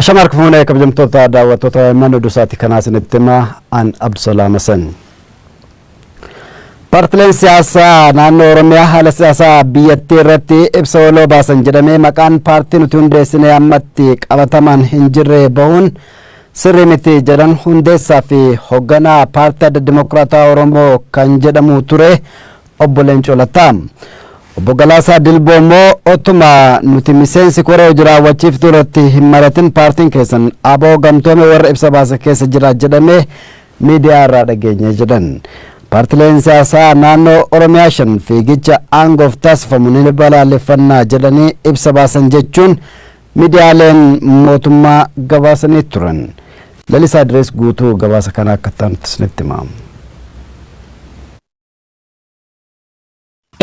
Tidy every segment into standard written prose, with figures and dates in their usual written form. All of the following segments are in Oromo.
Ashamark fuunee kabajamtoota daawwattoota mana dusaati kanaasinitti an Abdusalaam Hasan. Paartileen siyaasaa naannoo Oromiyaa haala siyaasaa biyyattii irratti ibsa waloo baasan jedhamee maqaan paartii nuti hundeessine ammatti qabataman hin jirre bahuun sirrii miti jedhan hundeessaa fi hoogganaa paartii Adda Dimokiraataa Oromoo kan jedhamu ture Obbo Leencoo Lataa. Obbo Galaasaa Dilboo immoo otuma nuti miseensi koree hojii raawwachiiftuu irratti hin maratin paartiin keessan aboo gamtoome warra ibsa baase keessa jira jedhamee miidiyaa irraa dhageenye jedhan. Paartileen siyaasaa naannoo Oromiyaa shan fiigicha aangoof taasifamu ni balaaleffannaa jedhanii ibsa baasan jechuun miidiyaaleen mootummaa gabaasanii turan. Lalisaa Direes guutuu gabaasa kana akka taantisnitti himamu.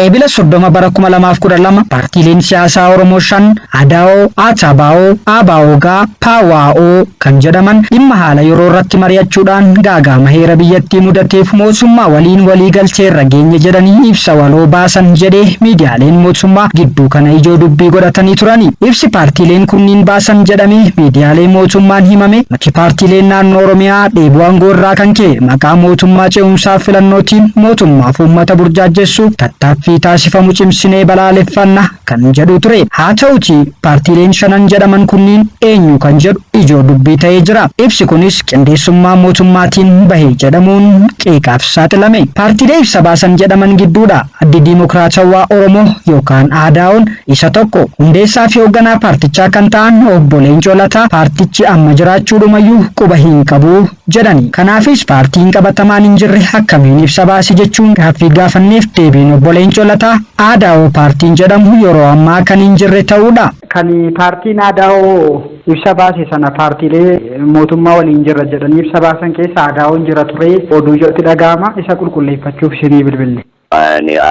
Eebila 30 bara 2012 paartileen siyaasaa Oromoo shan ADAO, ATBO, ABOGA, PAWO kan jedhaman dhimma haala yeroo irratti mari'achuudhaan gaagama heera biyyattii mudateef mootummaa waliin waliigaltee irra geenye jedhanii ibsa waloo baasan jedhee miidiyaaleen mootummaa gidduu kana ijoo dubbii godhatanii turani. Ibsi paartileen kunniin baasan jedhamee miidiyaalee mootummaan himame maqaa paartileen naannoo Oromiyaa dheebuu aangoo irraa kan ka'e maqaa mootummaa ce'umsaa filannootiin mootummaaf uummata burjaajessuuf tattaaffii taasifamu cimsinee balaaleffanna kan jedhu ture. Haa ta'uti paartileen shanan jedhaman kunniin eenyu kan jedhu ijoo dubbii ta'ee jira. Ibsi kunis qindeessummaa mootummaatiin bahee jedhamuun qeeqaaf saaxilame. Paartilee ibsa baasan jedhaman gidduudha Addi Dimokiraatawaa Oromoo yookaan ADAO'n isa tokko. Hundeessaa fi hoogganaa paartichaa kan ta'an Obbo Leencoo Lataa paartichi amma jiraachuudhumayyuu quba hin qabu jedhani. Kanaafis paartiin qabatamaan hin jirre akkamiin ibsa baasi jechuun gaaffii gaafanneef deebiin Obbo Leencoo Lataa ADAO paartiin jedhamu yeroo ammaa kan hin jirre ta'uudha. Kan paartiin ADAO ibsa baase sana paartiilee mootummaa waliin jirra jedhanii ibsa baasan keessa ADAO'n jira ture oduu itti dhaga'ama isa qulqulleeffachuuf isinii bilbille.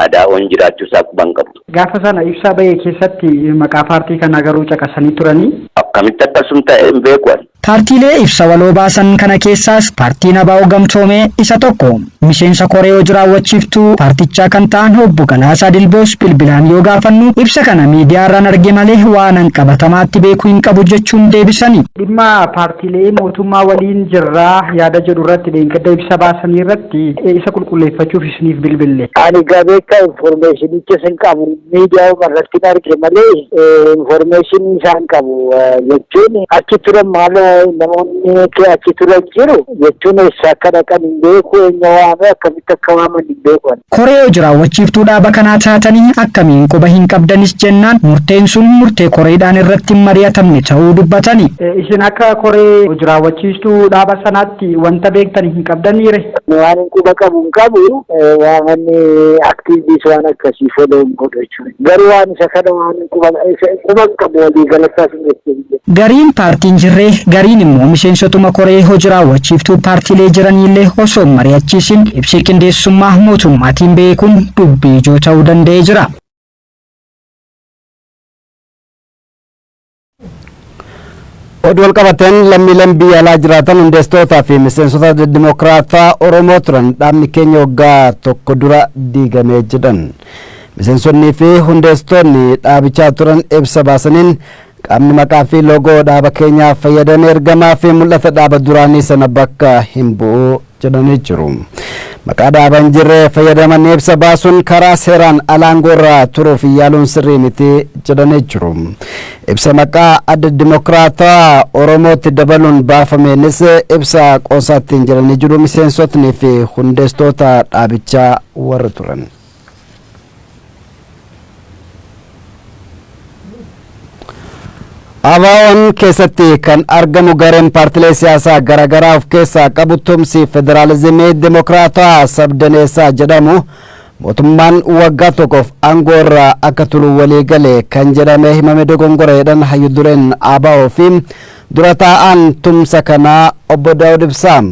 ADAO'n jiraachuu isaa quban qabdu. Gaafa sana ibsa bahee keessatti maqaa paartii kana garuu caqasanii turanii. Akkamitti akkasum ta'e hin beeku. Paartiilee ibsa waloo baasan kana keessaas paartiin ABO gamtoomee isa tokko. Miseensa koree hojii raawwachiiftuu paartichaa kan ta'an Obbo Galaasaa Dilboos bilbilaan yoo gaafannu ibsa kana miidiyaarraan arge malee waan qabatamaatti beekuu hin qabu jechuun deebisani. Dhimma paartiilee mootummaa waliin jirraa yaada jedhu irratti deenkadda ibsa baasanii irratti isa qulqulleeffachuuf isiniif bilbille. Ani gabeeka informationicha sin qabu miidiyaa irratti arge malee information isaan qabu jechuun achi turan maaloo namoonni achi turan jiru jechuun isa akka dhaqan hin beeku eenyu waame akkamitti akka waaman hin beeku. Koree hojii raawwachiiftuu dhaaba kanaa taatanii akkamiin quba hin qabdanis jennaan murteen sun murtee koreedhaan irratti hin mari'atamne ta'uu dubbatani. Isin akka koree hojii raawwachiiftuu dhaaba sanaatti wanta beektan hin qabdaniire. Waan quba qabu hin qabu waamanni aktiiviis waan akkasii foloo hin godhu jechuudha. Garuu waan isa kana waan quba hin qabu walii galataas hin jechuudha. Gariin paartiin jirree gariin immoo miseensotuma koree hojii raawwachiiftuu paartiilee jiranillee osoo mari'achiisin ibsi qindeessummaa mootummaatiin beekuun dubbii ijoo ta'uu danda'ee jira. Oduu walqabateen lammiileen biyya alaa jiraatan hundeessitootaa fi miseensota Dimokiraataa Oromoo turan dhaabni keenya waggaa tokko dura diigamee jedhan. Miseensonnii fi hundeessitoonni dhaabichaa turan ibsa baasaniin qaamni maqaa fi loogoo dhaaba keenyaa fayyadamee ergamaa fi mul'ata dhaaba duraanii sana bakka hin bu'u jedhanii jiru. Maqaa dhaaba hin jirre fayyadamanii ibsa baasuun karaa seeraan alaangoorraa turuuf yaaluun sirrii miti jedhanii jiru. Ibsa maqaa Adda Dimokiraataa Oromootti dabaluun baafameenis ibsa qoosaatti hin jedhanii jiru miseensotni fi hundeessitoota dhaabichaa warra turan. ABO'n keessatti kan argamu gareen paartilee siyaasaa garaagaraa of keessaa qabu tumsi federaalizimii dimokiraataa sabdaneessaa jedhamu mootummaan waggaa tokkoof aangoo irraa akka turu walii gale kan jedhame himame dogongoreedhaan hayyu dureen ABO fi dura taa'aan tumsa kanaa Obbo Daawud Ibsaa.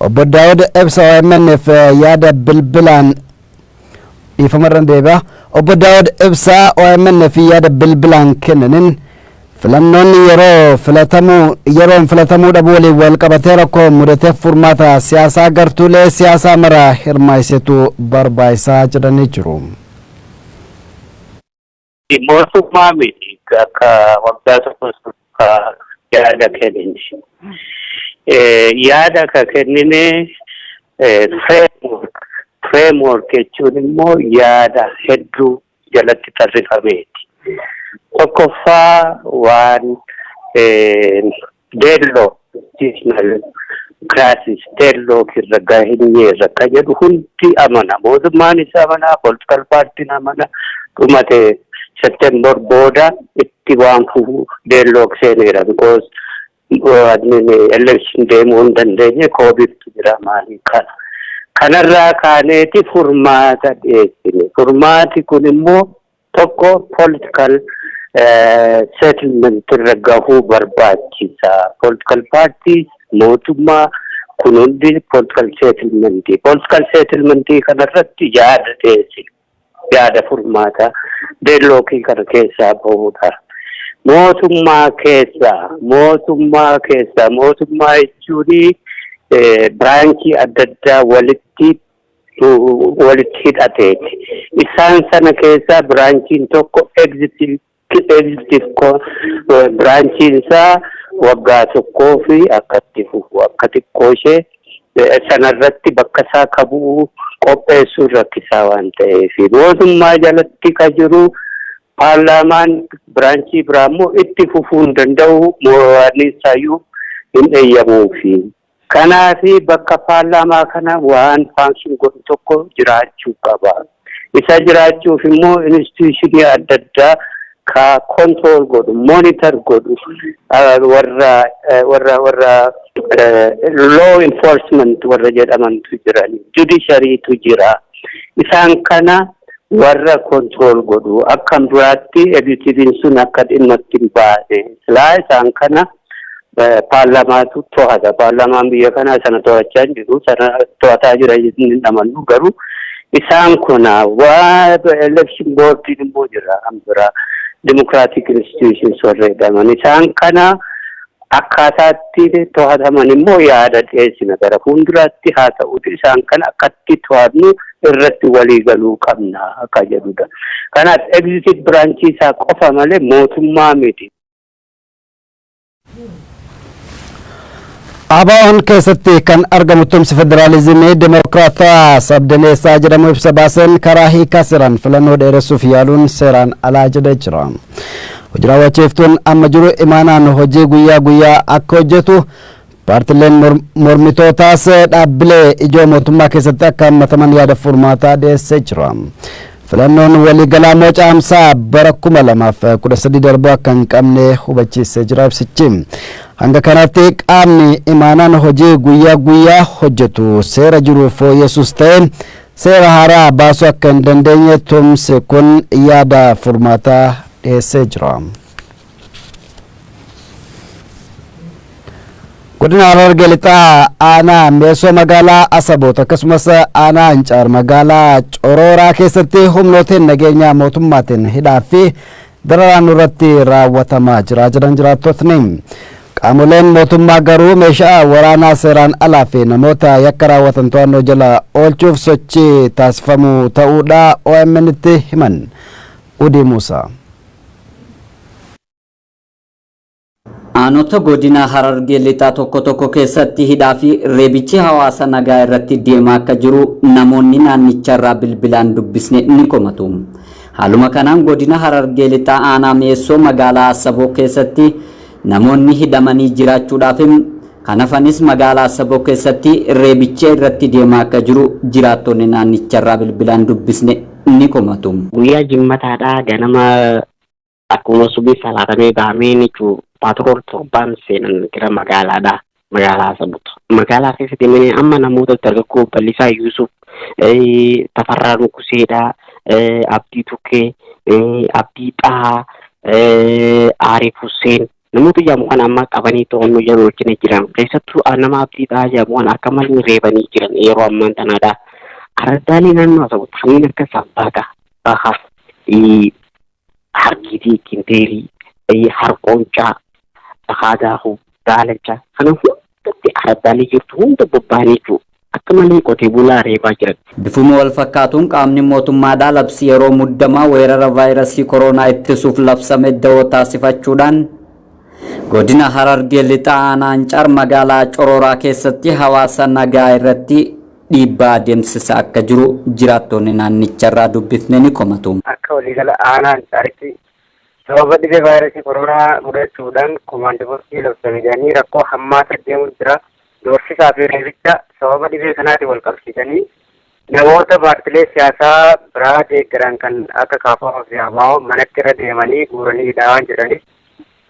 Obbo Daawud Ibsaa OMN'f yaada bilbilaan ifamarran deebi'a. Obbo Daawud Ibsaa OMN'f yaada bilbilaan kennaniin filannoonni yeroon filatamuu dhabuu waliin wal qabatee rakkoo mudateef furmaata siyaasaa gartuulee siyaasaa mara hirmaaysetu barbaachisaa jedhanii jiru. Mootummaa miti akka waggaa tokko yaada yaada kennine. Yaada ka kennine framework jechuun immoo yaada hedduu jalatti tarrifameeti. Tokkoffaa waan deadlock institutional crisis deadlock irra gahinyeerra ka jedhu hundi amana. Mootummaan isa amana, political party amana. Dhumate September booda itti waan fufu deadlock seeneera because election deemuu hin dandeenye COVID jira maalii kana. Kanarraa kaaneeti furmaata dhiyeessine. Furmaati kun immoo tokko political settlement irra gahuu barbaachisa. Political parties mootummaa kun hundi political settlement kanarratti yaada dhiyeessine. Yaada furmaata deadlockii kana keessaa bahuudha. Mootummaa jechuun biraanchii adda addaa walitti hidhateeti. Isaan sana keessaa biraanchiin tokko executive biraanchiin isaa waggaa tokkoo fi akkatti fufu akka xiqqoo ishee sanarratti bakka isaa kabuu qopheessuu rakkisaa waan ta'eef mootummaa jalatti ka jiru paarlaamaan biraanchii biraa immoo itti fufuu hin danda'u moo'aniisaayyuu hin eeyyamuufi. Kanaafi bakka paarlaamaa kana waan faanshin godhu tokko jiraachuu qaba. Isa jiraachuuf immoo instituushinii adda addaa ka control godhu, monitor godhu, warra law enforcement warra jedhamantu jiran, judiciarytu jira. Isaan kana warra control godhu akkam duraatti executive sun akka dhimma itti baase. Silaa isaan kana paarlaamaatu to'ata. Paarlaamaan biyya kanaa sana to'achaa jiru, sana to'ataa jira hin amannu garuu isaan kuna waa election boardiin immoo jira hambira democratic institutions warra jedhaman. Isaan kana akkaataatti to'ataman immoo yaada dhiyeessina gara fuulduraatti haa ta'uuti isaan kana akkatti to'annu irratti walii galuu qabna akka jedhudha. Kanaaf executive branch isaa qofa malee mootummaa miti. ABO'n keessatti kan argamu tumsi federaalizimii dimokiraataa sabdaneessaa jedhamu ibsa baasan karaa hiikaa seeraan filannoo dheeressuuf yaaluun seeraan alaa jedhee jira. Hojii raawwachiiftuun amma jiru imaanaan hojii guyyaa guyyaa akka hojjetu paartileen mormitootaas dhaabbilee ijoo mootummaa keessatti akka hammataman yaada furmaataa dhiyeessee jira. Filannoon waliigalaa Mocaamsaa bara 2013 darbuu akka hin qabne hubachiisee jira ibsichi. Hanga kanatti qaamni imaanaan hojii guyyaa guyyaa hojjetu seera jiru fooyyessuus ta'e seera haaraa baasuu akka hin dandeenye tumsi kun yaada furmaataa dhiyeessee jira. Godina Harargee lixaa aanaa Meessoo magaalaa Asaboot akkasumas aanaa Ancaar magaalaa Corooraa keessatti humnootiin nageenyaa mootummaatiin hidhaa fi dararaan irratti raawwatamaa jira jedhan jiraattotni. Qaamoleen mootummaa garuu meeshaa waraanaa seeraan alaa fi namoota yakka raawwatan to'annoo jala oolchuuf sochii taasifamuu ta'uudha OMN'tti himan. Udii Muusaa. Aanota godina Harargee lixaa tokko keessatti hidhaa fi reebichi hawaasa nagaa irratti deemaa akka jiru namoonni naannicharraa bilbilaan dubbisne ni komatu. Haaluma kanaan godina Harargee lixaa aanaa Meessoo magaalaa Asaboo keessatti namoonni hidhamanii jiraachuudhaaf kan hafanis magaalaa Asaboo keessatti reebicha irratti deemaa akka jiru jiraattonni naannicharraa bilbilaan dubbisne ni komatu. Guyyaa jimmataadhaa ganama akkuma subii salaatamee bahamee nichuu patrool torbaan seenan gara magaalaadhaa magaalaa Asaboot. Magaalaa keessatti immoo amma namoota dargaggoo Ballisaa Yuusuf, Tafarraa Nukuseedhaa, Abdii Tukkee, Abdii Xahaa, Aariif Hussein namoota jedhamu kan amma qabanii to'annoo jala wajjin jiran keessattuu nama Abdii Xahaa jedhamu kan akka malee reebanii jiran yeroo ammaan tanaadha. Araddaalee naannoo Asaboot kanneen akka Sabbaataa, Bahaaf, Harkiitii, Kinteerii, Harqooncaa, Dhahaadaa, Daalacha kana hundatti araddaalee jirtu hunda bobba'anii jiru. Akka malee qotee bulaa reebaa jiran. Bifuma wal fakkaatuun qaamni mootummaadhaa labsii yeroo muddamaa weerara vaayirasii koronaa ittisuuf labsame dawoo taasifachuudhaan godina Harargee lixaa Aanancaar magaalaa Cororaa keessatti hawaasa nagaa irratti dhiibbaa deemsisaa akka jiru jiraattonni naannicharraa dubbifne ni komatu. Akka waliigala Aanancaaritti sababa dhibee vaayirasii koronaa mudachuudhaan komaandii poostii labsamanii rakkoo hammaata deemu jira. Doorsisaa fi reebicha sababa dhibee kanaatiin wal qabsiisanii namoota paartilee siyaasaa biraa deeggaran kan akka KFO fi ABO manatti irra deemanii guuranii hidhaa jiraniif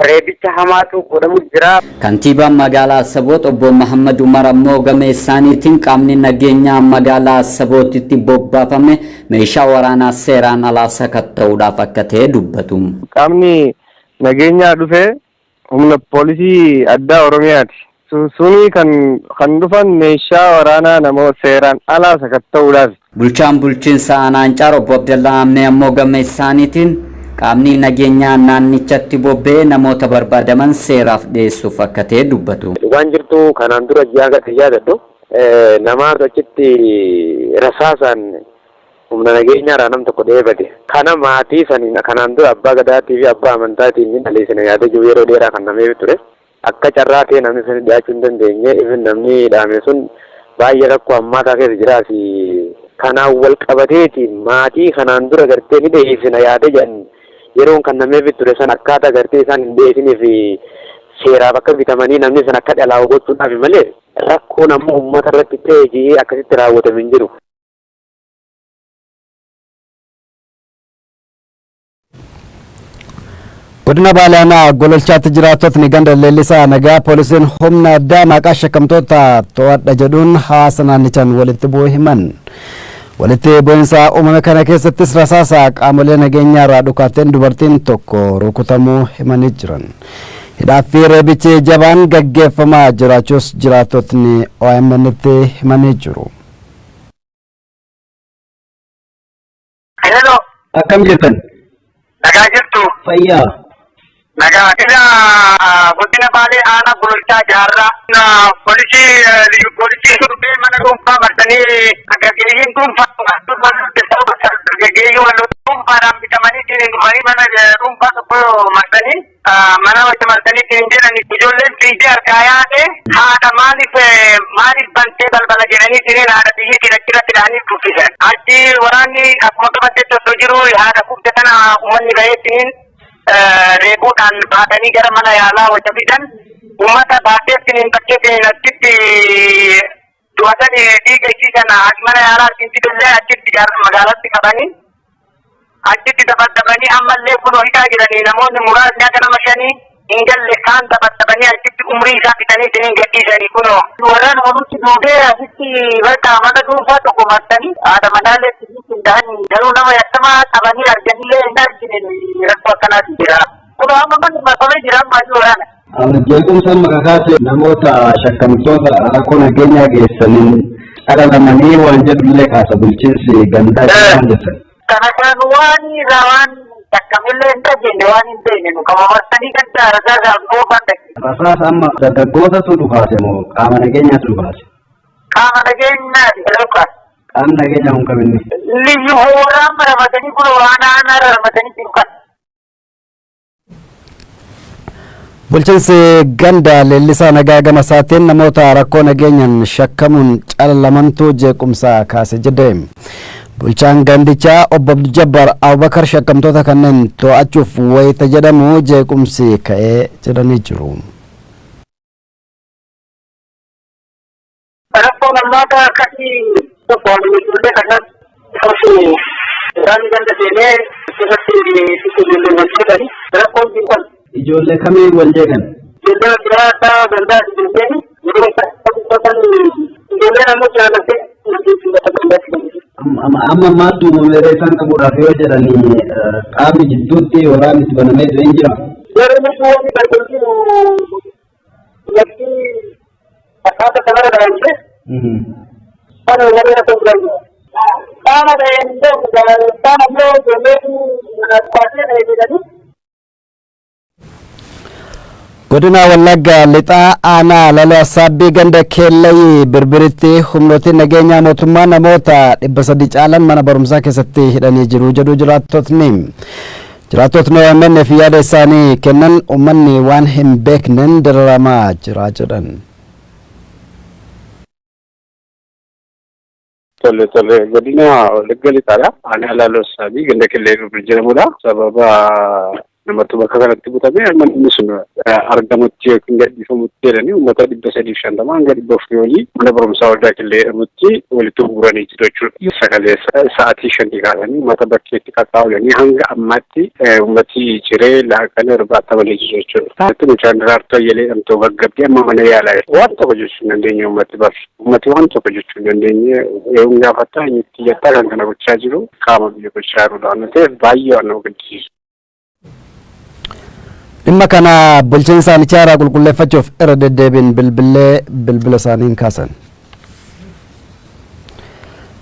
reebicha hamaatu godhamu jira. Kantiibaan magaalaa Asaboot obbo Muhammad Umar ammoo gama isaaniitiin qaamni nageenyaa magaalaa Asabootitti bobbaafame meeshaa waraanaa seeraan alaa sakatta'uudhaaf akka ta'e dubbatu. Qaamni nageenyaa dhufe humna poolisii addaa Oromiyaati. Suni kan dhufan meeshaa waraanaa namoota seeraan alaa sakatta'uudhaaf. Bulchaan bulchiinsa Aanancaar obbo Abdallaa Ammee ammoo gama isaaniitiin qaamni nageenyaa naannichatti bobba'ee namoota barbaadaman seeraaf dhiyeessuuf akka ta'e dubbatu. Waan jirtu kanaan dura ji'aagatti yaadadhu nama achitti rasaasaan humna nageenyaarraa nam tokko dheebate. Kana maatii saniin kanaan dura abbaa gadaatii fi abbaa amantaatiin ni dhaleessine yaada jiru yeroo dheeraa kan nameef ture. Akka carraa ta'e namni sun dhiyaachuu hin dandeenye ifin namni dhaame sun baay'ee rakkoo hammaataa keessa jiraasi. Kanaan wal qabateeti maatii kanaan dura gartee ni dhiyeessina yaada jedhan yeroon kan nameef ture san akkaataa gartee isaan hin dhiyeessiniif seeraaf akka bitamanii namni san akka dhalaa gochuudhaaf malee rakkoon ammoo uummata irratti ta'e akkasitti raawwatame hin jiru. godina Baalaanaa gololchaatti jiraatotni ganda leellisaa nagaa poolisiin humna addaa maqaa shakkamtoota to'adha jedhuun hawaasa naannichaan walitti bu'uu himan. Walitti bu'insa uumame kana keessattis rasaasa qaamolee nageenyaarraa dhukaateen dubartiin tokko rukutamuu himanii jiran. Hidhaa fi reebichi jabaan gaggeeffamaa jiraachuus jiraatotni OMN'tti himanii jiru. Akkam jirtan? Nagaa jirtu. Fayyaa. Nagaa ila godina Baalee aanaa gololchaa jaarraa poolisii surbee mana dhuunfaa marsanii gaggeeyyiin dhuunfaa gaggeeyyii wal dhuunfaadhaan bitamanii dhufanii mana dhuunfaa tokko marsanii mana wajji marsanii jiran ijoolleen fiigdee harkaa yaa'e haadha maaliif bantee balbala jedhanii jireen haadha biyya achirratti dhaanii kuffisan. Achi waraanni akkuma qabatteetti osoo jiru haadha kufte tana uummanni baheettiin reebuudhaan baatanii gara mana yaalaa wajja fidan uummata baateettiniin bakkeettiniin achitti du'atan dhiigeessisan mana yaalaa achitti fidullee achitti magaalaatti qabanii achitti dabadabanii ammallee kunoo hidhaa jiranii namoonni muraasni akka nama shanii hin galle kaan dabadabanii achitti umrii isaa fitanii ittiin gadhiisanii kunoo warraan oolutti duubee asitti bakka mana dhuunfaa tokko marsanii haadha manaalee ta'anii garuu nama yakkamaa qabanii arganillee hin argine rakkoo akkanaati jira. Kunoo amma manni marfamee jira ammaatti waraana. Jeequmsa maqaa namoota shakkamtoota rakkoo nageenyaa geessaniin dhalamanii waan jedhullee kaasa bulchiinsi gandaa jedhan. Kana kan waan takkamillee hin dhageenye waan hin beekne nu qaba marsanii kan rasaasaan goofan dhageenye. Rasaasa amma dargaggootatu dhukaase moo qaama nageenyaatu dhukaase? Qaama nageenyaati dhukaase. Qaamni nageenyaa kun qabinni. Liyyu hooraan maramatanii kun waraanaa ramatanii jiru kan. Bulchiinsi ganda leellisaa nagaa gama isaatiin namoota rakkoo nageenyaan shakkamuun calallamantu jeequmsa kaase jedhe. Bulchaan gandichaa obbo Jabbar Abubakar shakkamtoota kanneen to'achuuf wayita jedhamu jeequmsi ka'ee jedhanii jiru. Rakkoon ammaata akkasii tokko ijoollee kanatti isaan ganda seenee keessatti rakkoon kun ijoollee kamii wal jeeqan? Ijoollee biraata gandaa ijoolleen ijoollee namoota jaallatee amma maattu uumamee isaan qabuudhaaf yoo jedhanii qaamni jidduutti waraanni itti banamee jiran jira. Yeroo inni wanti gargaaru lafti akkaataa kanarra dhaabamte kan warreen akka jiran qaama ta'een qaama biroo ijoolleen baasee jedhanii. Godina Wallagga lixaa aanaa Laloo Assaabbii ganda Keellayii birbiritti humnooti nageenyaa mootummaa namoota 300 caalan mana barumsaa keessatti hidhanii jiru jedhu jiraattotni. Jiraattotni OMN fi yaada isaanii kennan uummanni waan hin beekneen dararamaa jira jedhan. Tole godina Wallagga Lixaadha. Ani Alaaloo Saabii ganda Killee jedhamudha. Sababa namatti bakka kanatti butamee manni sun argamutti yookiin gadhiifamutti jedhanii uummata 350 hanga 400 olii mana barumsaa waldaa Killee jedhamutti walitti bu'anii jiru jechuudha. Sagalee sa'aatii 5 kaasanii uummata bakkeetti qaxxaawulanii hanga ammaatti uummati ciree laaqana irbaata malee jiru jechuudha. Taatti mucaan daraartuu ayyalee dhamtoo baggabdii amma mana yaalaa waan tokko jechuu hin dandeenye uummati bafi. Uummati waan tokko jechuu hin dandeenye yoo gaafataa inni xiyyataa kan kana gochaa jiru qaama biyya gochaa jirudha waan ta'eef baay'ee waan nama gaddisiisu. Dhimma kana bulchiinsa isaanii qulqulleeffachuuf irra deddeebiin bilbila isaaniin kaasan.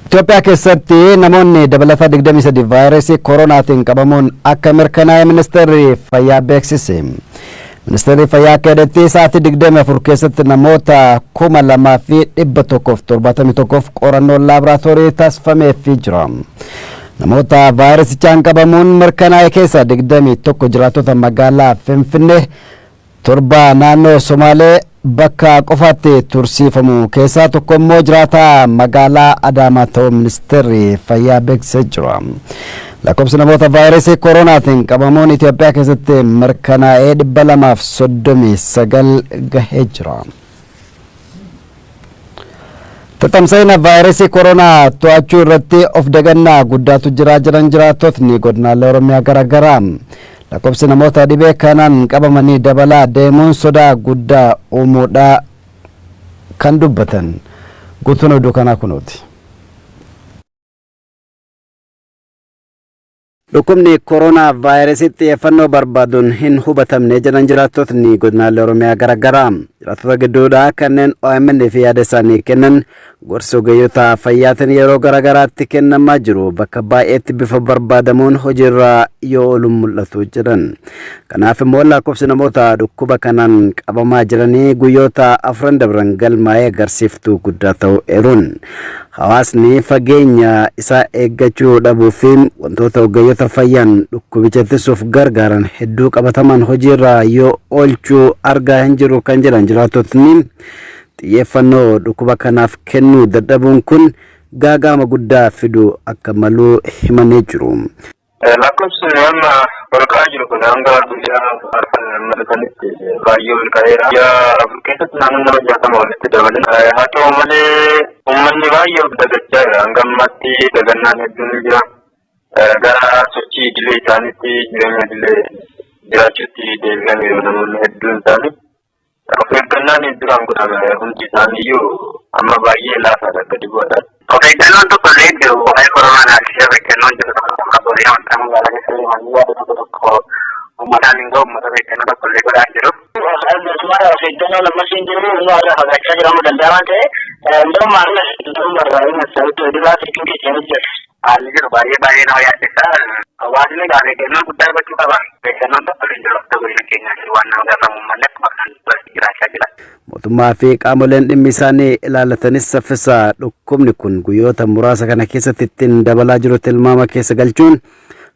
Itoophiyaa keessatti namoonni dabalataa 23 vaayirasii koronaatiin qabamuun akka mirkanaa'e ministeerri fayyaa beeksise. Ministeerri fayyaa akka jedhetti sa'aatii 24 keessatti namoota 2,171 qorannoon laaboraatoorii taasifameefii jira. Namoota vaayirasichaan qabamuun mirkanaa'e keessa 21 jiraattota magaalaa Finfinnee, 7 naannoo Somaalee bakka qofaatti tursiifamu keessaa tokko immoo jiraataa magaalaa Adaamaa ta'uu ministeerri fayyaa beeksisee jira. Lakkoofsi namoota vaayirasii koronaatiin qabamuun Itoophiyaa keessatti mirkanaa'ee 239 gahee jira. Tatamsa'ina vaayirasii koronaa to'achuu irratti of dagannaa guddaatu jiran jiraattotni godinaalee Oromiyaa garaagaraa. Lakkoofsi namoota dhibee kanaan qabamanii dabalaa deemuun sodaa guddaa uumuudha kan dubbatan. Guutuun oduu kanaa kunuuti. Dhukkubni koronaa vaayirasii xiyyeeffannoo barbaaduun hin hubatamne jedhan jiraattotni godinaalee Oromiyaa garaagaraa. Jiraattota gidduudhaa kanneen OMN fi yaada isaanii kennan gorsa ogeeyyota fayyaatiin yeroo garaagaraatti kennamaa jiru bakka baay'eetti bifa barbaadamuun hojiirra yoo oolu mul'atu jedhan. Kanaaf immoo lakkoofsi namoota dhukkuba kanaan qabamaa jiranii guyyoota 4 dabran galmaa'ee agarsiiftuu guddaa ta'uu eeruun. Hawaasni fageenya isaa eeggachuu dhabuu fi wantoota ogeeyyota fayyaan dhukkubicha ittisuuf gargaaran hedduu qabataman hojiirra yoo oolchuu argaa hin jiru kan jedhan jiraattotni xiyyeeffannoo dhukkuba kanaaf kennuu dadhabuun kun gaagama guddaa fiduu akka malu himanii jiru. Lakkoofsi amma walqaa jiru kun hanga guyyaa malatanitti baay'ee walqaa'eera. Yaa afur keessatti naannoo nama 60 walitti dabalan. Haa ta'u malee uummanni baay'ee of dagachaa jira. Hanga ammaatti dagannaan hedduun jira. Gara sochii idilee isaaniitti jireenya idilee jiraachuutti deebi'aniiru namoonni hedduun isaanii. Of eeggannaan duraan godhame hundi isaaniiyyuu amma baay'ee laafaadha gadi bu'aadha. Of eeggannoon tokko illee jiru waa'ee koronaa ishee of eeggannoon jiru tokko suurii wanta magaalaa keessatti yaada tokko uummataan hin ga'u uummata of eeggannoo tokko illee godhaa jiru. Of eeggannoo lammaffaan jiru inni irraa fagaachaa jiraamuu danda'a waan ta'eef yeroo maamila haalli jiru baay'ee nama yaaddessaa. Hawaasni of eeggannoo guddaa gochuu qaba. Of eeggannoon tokko illee jiru akka guddina keenyaatti waan nama gaafamu malee bakka jiraachaa jira. Mootummaa fi qaamoleen dhimmi isaanii ilaallatanis saffisaa dhukkubni kun guyyoota muraasa kana keessatti ittiin dabalaa jiru tilmaama keessa galchuun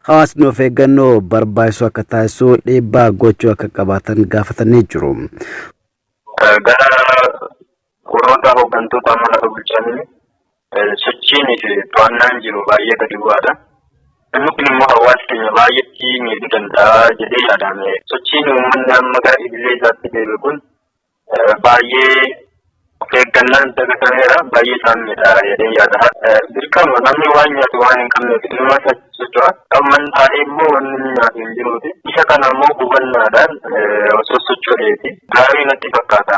hawaasni of eeggannoo barbaachisu akka taasisu dhiibbaa gochuu akka qabaatan gaafatanii jiru. Gara warroota hooggantoota amala bulchanii sochiin to'annaan jiru baay'ee gadi bu'aadha. Inni kun immoo hawaasa keenya baay'eetti miidhuu danda'a jedhee yaadame. Sochiin uummanni amma gara idilee isaatti deebi'u kun baay'ee of eeggannaan dagatameera baay'ee isaaniidha jedhee yaada. Dirqama namni waan nyaatu waan hin qabneef ilma socho'a. Amman taa'ee immoo wanni nyaatu hin jiruuti. Isa kana immoo hubannaadhaan osoo socho'eeti. Gaarii natti fakkaata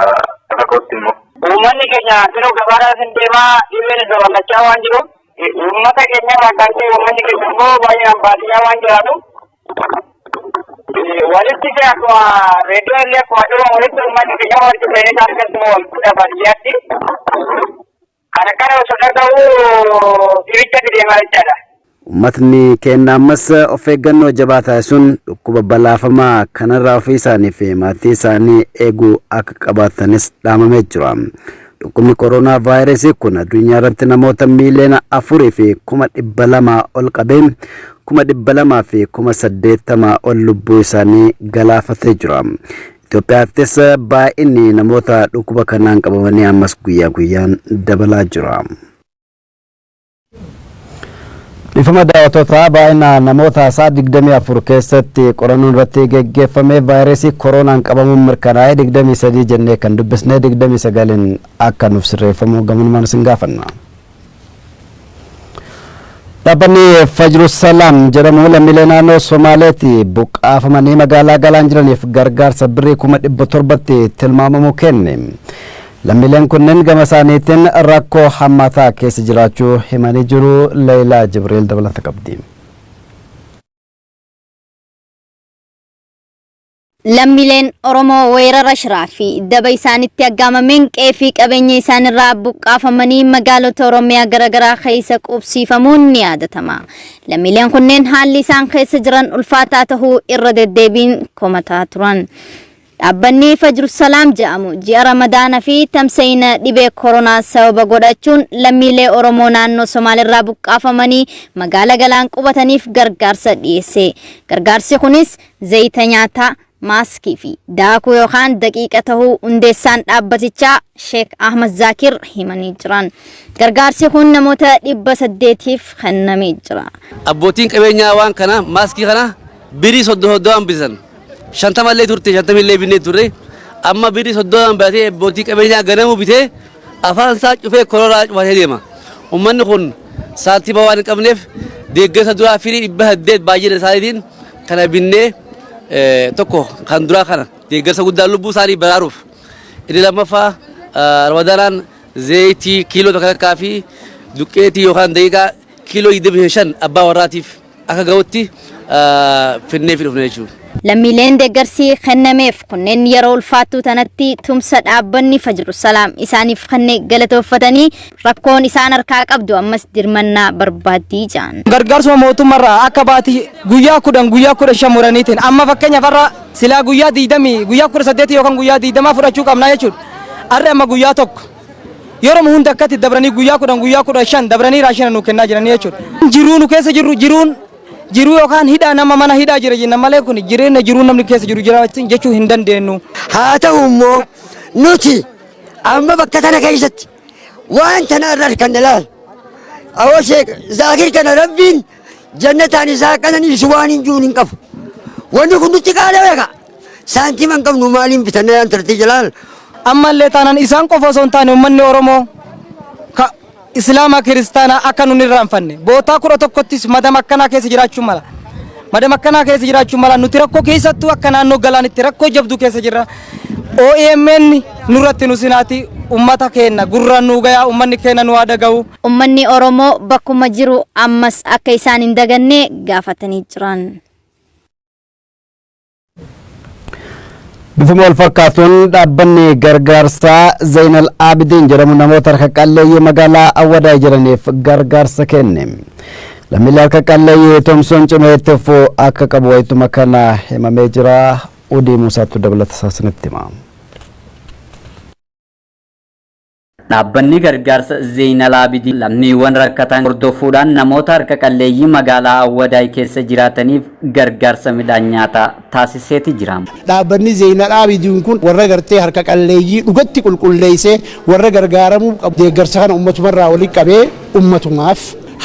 akka kootti immoo. Uummanni keenya yeroo gabaadhaaf hin deemaa dhibeen isa babal'achaa waan jiru. Uummata keenya kan ta'e uummanni keenya immoo baay'ee baadiyyaa waan jiraatu. Walitti akkuma reediyoo illee akkuma jiru walitti uummanni keenya walitti bahee isaan keessumaa wal fuudha baadiyyaatti. Kana osoo dhaga'u dhibichatti deemaa jechaadha. Uummatni keenya ammas of eeggannoo jabaa taasisuun dhukkuba balaafamaa kanarraa ofii isaanii fi maatii isaanii eeguu akka qabaatanis dhaamamee jira. Dhukkubni koronaa vaayirasii kun addunyaa irratti namoota miiliyoona 4 fi 200,000 ol qabee 200,000 fi 80,000 ol lubbuu isaanii galaafatee jira. Itoophiyaattis baay'inni namoota dhukkuba kanaan qabamanii ammas guyyaa guyyaan dabalaa jira. Bifuma daawwattoota baay'ina namoota 24 keessatti qorannoon irratti geggeeffame vaayirasii koronaan qabamuun mirkanaa'ee 23 jennee kan dubbisne 29 akka nuuf sirreeffamu gamumaan isin gaafanna. Dhaabbanni Fajru Salaam jedhamu lammiilee naannoo Somaaleetti buqqaafamanii magaalaa galaan jiraniif gargaarsa birrii 700,000tti tilmaamamu kenne. Lammiileen kunneen gama isaaniitiin rakkoo hammaataa keessa jiraachuu himanii jiru. Leelaa Jibriil dabalata qabdi. Lammiileen Oromoo weerara shiraa fi daba isaanitti aggaamameen qeefii qabeenya isaanirraa buqqaafamanii magaalota Oromiyaa garaagaraa keessa qubsiifamuun ni yaadatama. Lammiileen kunneen haalli isaan keessa jiran ulfaataa tahuu irra deddeebiin komataa turan. Dhaabbanni Fajru Salaam jedhamu ji'a Ramadaana fi tamsa'ina dhibee koronaa sababa godhachuun lammiilee Oromoo naannoo Somaaliirraa buqqaafamanii magaalaa galaan qubataniif gargaarsa dhiyeesse. Gargaarsi kunis zayita nyaataa, maaskii fi daakuu yookaan daqiiqa tahuu hundeessaan dhaabbatichaa Sheek Ahmad Zaakir himanii jiran. Gargaarsi kun namoota 800f kennamee jira. Abbootiin qabeenyaa waan kana maaskii kana birii 30 bisan. 50 illee turte 50 illee binnee turre amma birii 30 baatee abbootii qabeenyaa ganamu bitee afaan isaa cufee kororaa cufatee deema. Uummanni kun saantiima waan hin qabneef deeggarsa duraa firii 800 baay'ina isaaniitiin kana binnee tokko kan duraa kana deeggarsa guddaa lubbuu isaanii baraaruuf inni lammaffaa Ramadaanaan zayitii kiiloo takka fi duqqeetii yookaan daqiiqaa kiiloo 25 abbaa warraatiif akka ga'utti finnee fidufne jechuudha. Lammiileen deeggarsi kennameef kunneen yeroo ulfaattuu tanatti tumsa dhaabbanni Fajru Salaam isaaniif kenne galatooffatanii rakkoon isaan harkaa qabdu ammas dirmannaa barbaaddii jaan. Gargaarsuma mootummaarraa akka baatii guyyaa 15 muraniitiin amma fakkeenyaaf har'a silaa guyyaa 20 guyyaa 18 yookaan guyyaa 20 fudhachuu qabnaa jechuudha. Har'a amma guyyaa tokko yeroo hunda akkatti dabranii guyyaa 10 guyyaa 15 dabranii raashina nu kennaa jiranii jechuudha. Jiruu nu keessa jiru yookaan hidhaa nama mana hidhaa jira jenna malee kun jireenya jiruu namni keessa jiru jiraachuun jechuu hin dandeenyu. Haa ta'u immoo nuti amma bakka tana keessatti waan tana irraa kan ilaal awoo Sheek Zaakir kana rabbiin jannataan isaa qananiisu waan hin jiru hin qabu. Wanni kun nutti qaala beeka saantima hin qabnu maaliin bitannee yaan tartee jalaal. Ammallee taanaan isaan qofa osoo hin taane uummanni Oromoo Islaama Kiristaana akka nun irraanfanne bootaa 11ttis madama akkanaa keessa jiraachuu mala. Madama akkanaa keessa jiraachuu mala nuti rakkoo keessattuu akka naannoo galaanitti rakkoo jabduu keessa jirra. OMN nurratti nu sinaati ummata keenya gurraan nu gayaa ummanni keenya nu dhaga'u. Ummanni Oromoo bakkuma jiru ammas akka isaan hin daganne gaafatanii jiran. Bifuma wal fakkaatuun dhaabbanni gargaarsaa Zainal Abidin jedhamu namoota harka qalleeyyii magaalaa Awwadaa jiraniif gargaarsa kenne. Lammiilee harka qalleeyyii Toomsoon cimee itti fufuu akka qabu wayituma kana himamee jira. Udii Muusaatu dabalata saasinitti hima. Dhaabbanni gargaarsa Zainal Abidin lammiiwwan rakkatan hordofuudhaan namoota harka qalleeyyii magaalaa Awwadaa keessa jiraataniif gargaarsa midhaan nyaataa taasiseeti jira. Dhaabbanni Zainal Abidin kun warra gartee harka qalleeyyii dhugatti qulqulleessee warra gargaaramuu qabu deeggarsa kana ummatumarraa walitti qabee ummatumaaf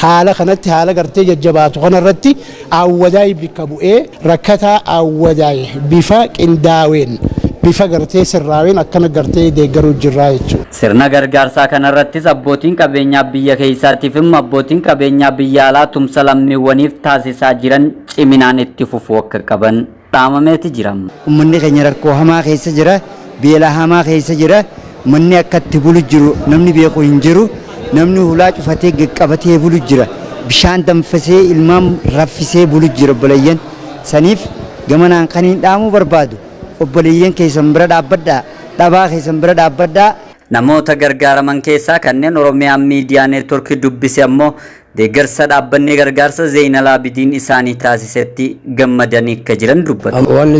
haala kanatti haala gartee jajjabaatu kanarratti Awwadaa bikka bu'ee rakkataa Awwadaa bifa qindaaween bifa gartee sirraaween akkana gartee deeggaruu jirraa jechuudha. Sirna gargaarsaa kanarrattis abbootiin qabeenyaa biyya keessaatiif abbootiin qabeenyaa biyya alaa tumsa lammiiwwaniif taasisaa jiran ciminaan itti fufuu akka qaban dhaamameeti jira. Uummanni keenya rakkoo hamaa keessa jira, beela hamaa keessa jira, manni akkatti bulu jiru namni beeku hin jiru, namni hulaa cufatee qabatee bulu jira, bishaan danfisee ilmaan raffisee bulu jira obboleeyyan. Saniif gamanaan kan hin dhaamuu barbaadu. Obboleeyyan keessan bira dhaabbadhaa, dhabaa keessan bira dhaabbadhaa. Namoota gargaaraman keessaa kanneen Oromiyaa Miidiyaa Neetworkii dubbise ammoo deeggarsa dhaabbanni gargaarsa Zainal Abidin isaanii taasisetti gammadanii akka jiran dubbatu. Waan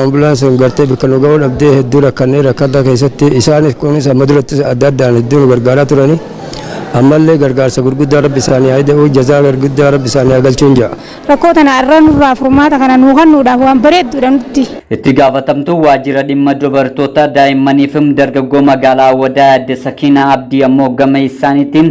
ambulaansii gartee bakka nu ga'uun abdii hedduu rakkannee rakkata keessatti isaanis kunis amma duratti adda addaan hedduu nu gargaaraa turani. ammallee gargaarsa gurguddaa rabbi isaanii haa ta'u jazaa gurguddaa rabbi isaanii haa galchuun jira. Rakkoo tana irra nurraa furmaata kana nuu kennuudhaaf waan bareedduudha nutti. Itti gaafatamtuu waajjira dhimma dubartoota daa'immanii fi dargaggoo magaalaa Awwadaa Aadde Sakiinaa Abdii ammoo gama isaaniitiin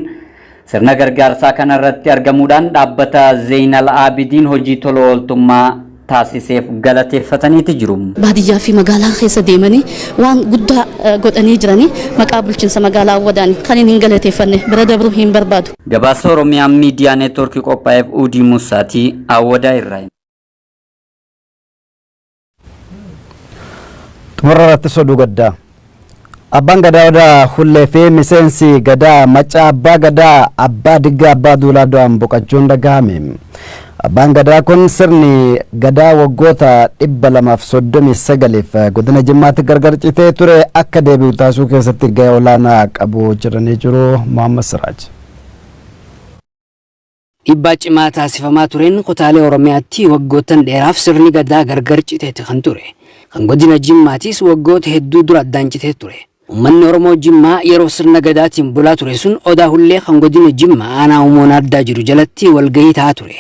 sirna gargaarsaa kanarratti argamuudhaan dhaabbata Zeenal Aabidiin hojii tola ooltummaa taasiseef galateeffataniiti jiru. Baadiyyaa fi magaalaa keessa deemanii waan guddaa godhanii jiranii maqaa bulchiinsa magaalaa Awwadaan kan hin galateeffanne bira dabruu hin barbaadu. Gabaasa Oromiyaa Miidiyaa Neetwoorkii qophaa'eef Uudii Musaatii Awwadaa irraa. Xumurarratti soduu gaddaa. Abbaan gadaa Odaa Hullee fi miseensi gadaa Macaa Abbaa Gadaa Abbaa Diggaa Abbaa Duulaa Du'aan boqachuun dhagahame. Abbaan gadaa kun sirni gadaa waggoota 239f godina Jimmaatti gargar citee ture akka deebi'u taasisuu keessatti gahee olaanaa qabu jiranii jiru. Muhammad Siraaj. Dhiibbaa cimaa taasifamaa tureen kutaalee Oromiyaatti waggoottan dheeraaf sirni gadaa gargar citeetti kan ture. Kan godina Jimmaatis waggoota hedduu dura addaan citee ture. Uummanni Oromoo Jimmaa yeroo sirna gadaatiin bulaa ture sun Odaa Hullee kan godina Jimmaa aanaa Umoon addaa jiru jalatti walgahii ta'aa ture.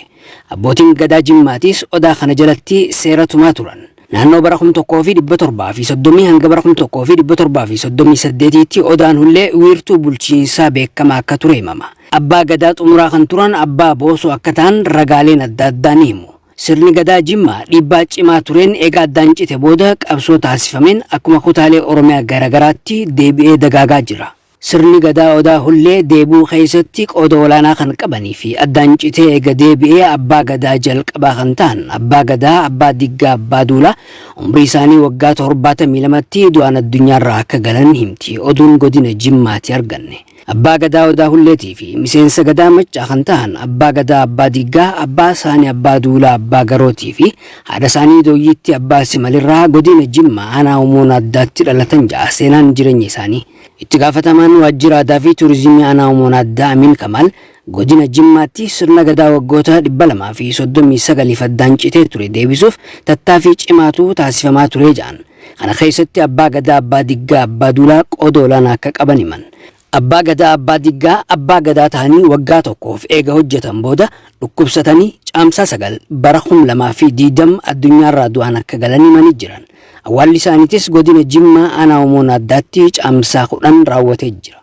Abbootiin gadaa Jimmaatis Odaa kana jalatti seera tumaa turan. Naannoo bara 1730 hanga bara 1738tti Odaan Hullee wiirtuu bulchiinsaa beekamaa akka ture himama. Abbaa gadaa xumuraa kan turan Abbaa Boosoo akka ta'an ragaaleen adda addaa ni himu. Sirni gadaa Jimmaa dhiibbaa cimaa tureen eega addaan cite booda qabsoo taasifameen akkuma kutaalee Oromiyaa garagaraatti deebi'ee dagaagaa jira. Sirni gadaa Odaa Hullee deebuu keessatti qooda olaanaa kan qabanii fi addaan citee eega deebi'ee abbaa gadaa jalqabaa kan ta'an abbaa gadaa Abbaa Diggaa Abbaa Duulaa umrii isaanii waggaa 72tti du'aan addunyaarraa akka galan himti oduun godina Jimmaatti arganne. Abbaa gadaa Odaa Hulleetii fi miseensa gadaa Macaa kan ta'an abbaa gadaa Abbaa Diggaa abbaa isaanii Abbaa Duulaa Abbaa Garootii fi haadha isaanii Dooyyitti Abbaa Simalirraa godina Jimmaa aanaa Umoon addaatti dhalatan ja'a seenaan jireenya isaanii. Itti gaafatamaan waajjira aadaa fi turizimii aanaa Umoon addaa Amin Kamal godina Jimmaatti sirna gadaa waggoota 239 addaan citee ture deebisuuf tattaaffii cimaatu taasifamaa ture jedhan. Kana keessatti abbaa gadaa Abbaa Diggaa Abbaa Duulaa qooda olaanaa akka qaban himan. Abbaa gadaa Abbaa Diggaa abbaa gadaa ta'anii waggaa tokkoof eega hojjetan booda dhukkubsatanii caamsaa 9 bara 2020 addunyaarraa du'aan akka galan himanii jiran. Awwaalli isaaniitis godina Jimmaa aanaa Umoon addaatti caamsaa 10 raawwatee jira.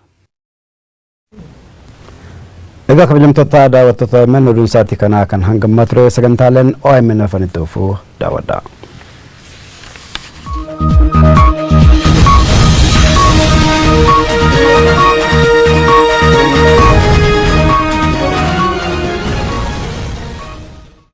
Egaa kabajamtoota daawwattoota mana oduun isaatii kanaa kan hangammaa ture sagantaaleen OMN afanitti dhufuu daawwadhaa.